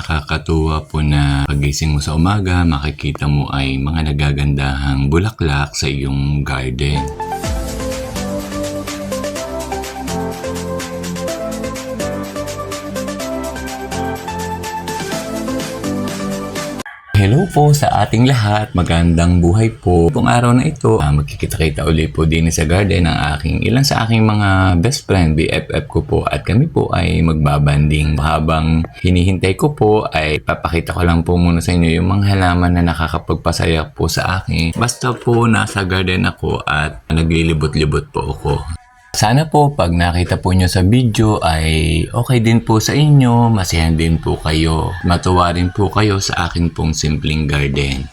Nakakatuwa po na pagising mo sa umaga, makikita mo ay mga nagagandahang bulaklak sa iyong garden. Hello po sa ating lahat, magandang buhay po. Itong araw na ito, magkikita-kita ulit po din sa garden ng ilan sa aking mga best friend, BFF ko po, at kami po ay magbabanding. Habang hinihintay ko po ay papakita ko lang po muna sa inyo yung mga halaman na nakakapagpasaya po sa akin. Basta po nasa garden ako at naglilibot-libot po ako. Sana po pag nakita po nyo sa video ay okay din po sa inyo, masayahan din po kayo, matuwa rin po kayo sa akin pong simpleng garden.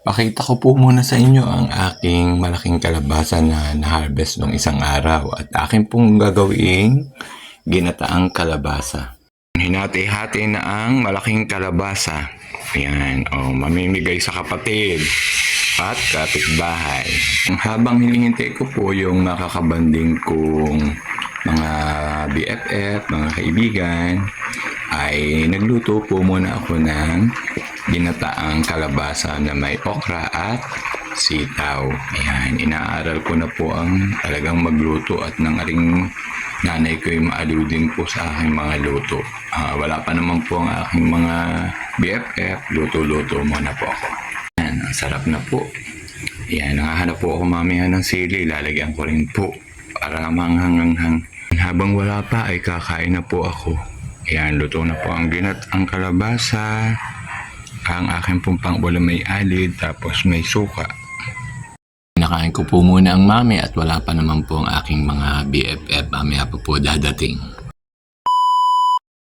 Pakita ko po muna sa inyo ang aking malaking kalabasa na na-harvest nung isang araw at akin pong gagawing ginataang kalabasa. Hinati-hati na ang malaking kalabasa. Ayan, mamimigay sa kapatid at kapitbahay. Habang hinihintay ko po yung makakabanding kong mga BFF, mga kaibigan, ay nagluto po muna ako ng ginataang kalabasa na may okra at sitaw. Ayan, inaaral ko na po ang talagang magluto at nang aring nanay ko ay maaliw din po sa aking mga luto. Wala pa naman po ang aking mga BFF, luto-luto muna po ako. Ayan, ang sarap na po. Ayan, nakahanap po ako mamaya ng sili, lalagyan ko rin po para manghang-hanghang. Habang wala pa ay kakain na po ako. Ayan, luto na po ang ginataang kalabasa. Ang aking pong pang-ulam may alid, tapos may suka. Nakain ko po muna ang mami at wala pa naman po ang aking mga BFF. Mamaya po dadating.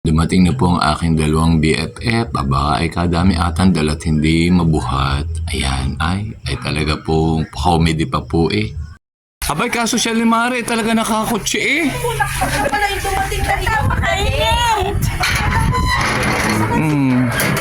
Dumating na po ang aking dalawang BFF. Aba, ay kadami atang dalat hindi mabuhat. Ayan, ay talaga po comedy pa po eh. Abay, kasosyal ni Mare, talaga nakakotse eh. Wala yung dumating na dito makainit.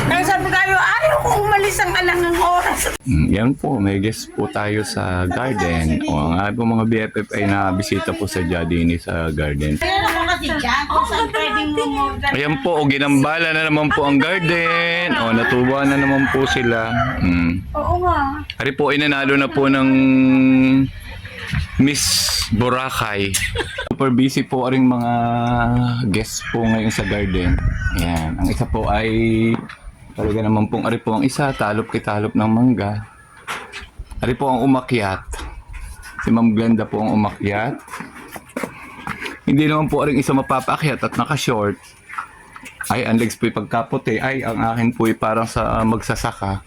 Kaya sabi kayo, ayaw ko umalis ang alangang oras. Yan po, may guest po tayo sa garden. Ang aking mga BFF ay nabisita po sa Jadini sa garden. Kaya naman kasi dyan, kung saan pwedeng mumulgan. Ayan po, ginambala na naman po ang garden. Natuwa na naman po sila. Oo nga. Hari po, inanalo na po ng Miss Boracay. Super busy po ring mga guests po ngayon sa garden. Ayan. Ang isa po ay talaga naman pong ari po ang isa, talop-kitalop ng mangga. Ari po ang umakyat. Si Ma'am Glenda po ang umakyat. Hindi naman po ring isa mapapaakyat at naka-short. Ay, ang legs po ay pagkaputi. Ay, ang akin po ay parang sa magsasaka.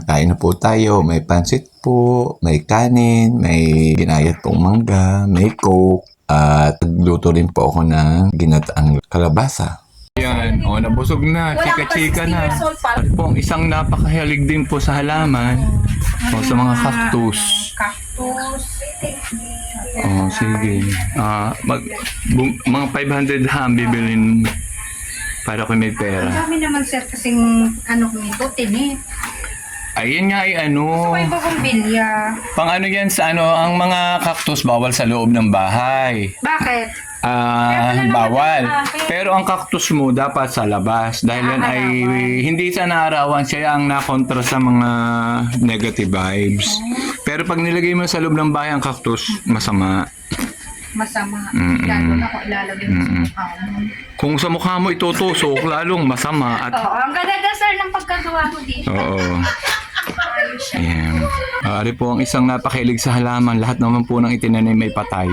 Kain na po tayo. May pansit po, may kanin, may ginayat pong mangga, may coke, at nagluto rin po ako ng ginataang kalabasa. Yan, nabusog na, chika-chika na. At po, isang napakahilig din po sa halaman. Sa mga cactus. Sige. Mga 500 ha ang bibilin para kung may Ang pera. dami naman sir kasing ano nito, tinit. Ayun nga ay May bagong bilya. pang yan sa ang mga cactus bawal sa loob ng bahay. Bakit? Bawal. Pero ang cactus mo dapat sa labas dahil yan ay hindi sa naarawan siya ang nakontra sa mga negative vibes. Pero pag nilagay mo sa loob ng bahay ang cactus, masama. Masama. Lalo na kung ilalagay mo sa mukha mo. Kung sa mukha mo itutusok, lalong masama. At Oo, ang ganda sir ng pagkagawa mo dito. oo. Ayan. Ari po ang isang napakilig sa halaman. Lahat naman po ng itinanim may patay.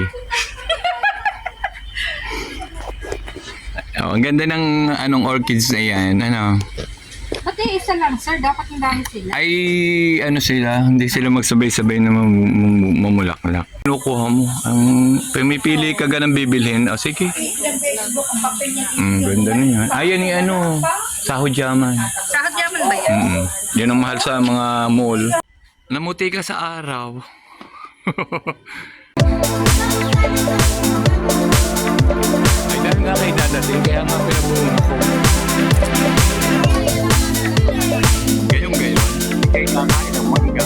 Ang ganda ng orchids na yan. Pati isa lang sir, dapat yung dami sila. Ay, sila. Hindi sila magsabay-sabay na mamulaklak. Kinukuha mo. Pumipili ka ganang bibilhin. Sige. Ganda na yan. Ayan yung sahod yaman. Sahod yaman ba yan? Yan ang mahal sa mga mall. Namuti ka sa araw. Ay, dahil nga kayo dadating, kaya nga pinabunga ko. Gayong-gayon, kayo kakain ng mangga.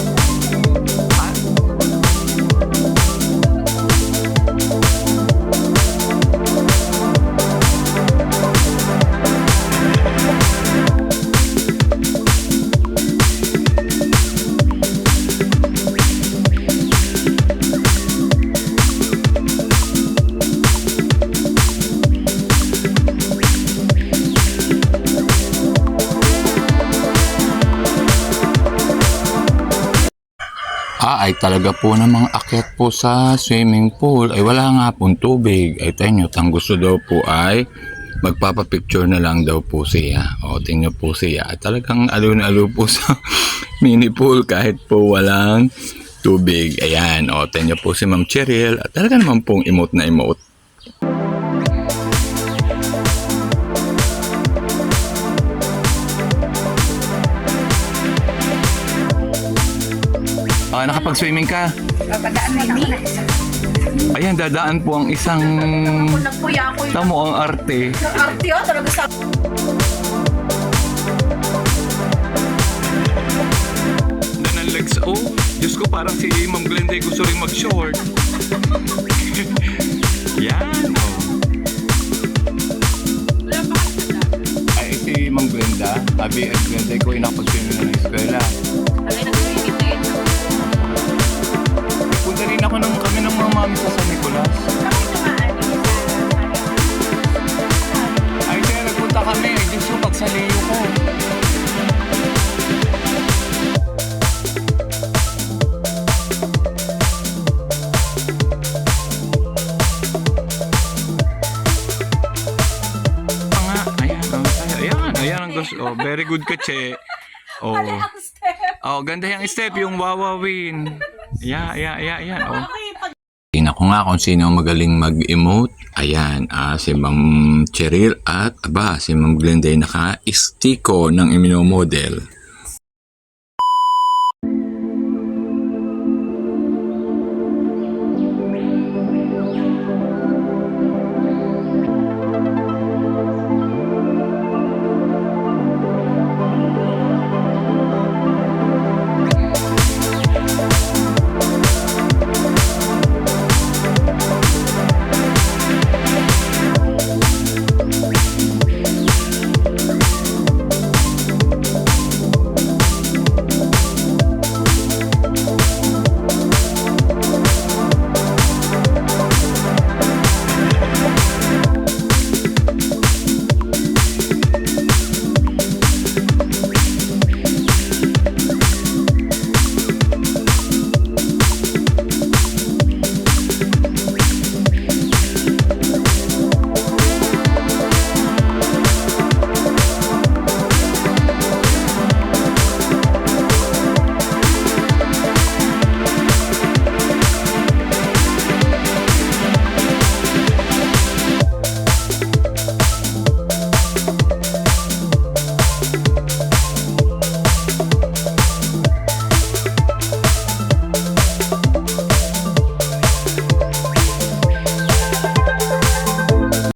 Ha? Ay talaga po namang akyat po sa swimming pool. Ay wala nga pong tubig. Ay tayo, ang gusto daw po ay magpapapicture na lang daw po siya. Tingnan po siya. At talagang aliw na aliw po sa mini pool kahit po walang tubig. Ayan, tingnan po si Ma'am Cheryl. At talaga naman pong emote na emote. Nakapag-swimming ka? Papadaan mo na isa. Ayan, dadaan po ang isang... Nagpuya ako Tamo ang arte. Arte yun, talaga sa... Danang legs. Diyos ko, parang si Ma'am Glenda gusto rin mag-short. Yan, Ay, si Ma'am Glenda. Abi, Glenda ko ay nakapag-swimming na ng eskwela. Punta rin ako kami ng mga mami sa San Nicolas. Ay, kaya nagpunta kami. Ay, Diyos ko, pagsaliyo ko. Ayan ang gusto. Very good ka, Che. Ganda yung step, yung wawawin. Ayan. Tingnan ko nga kung sino magaling mag-emote. Ayan, si Ma'am Cheryl at si Ma'am Glenda naka-istiko ng imino model.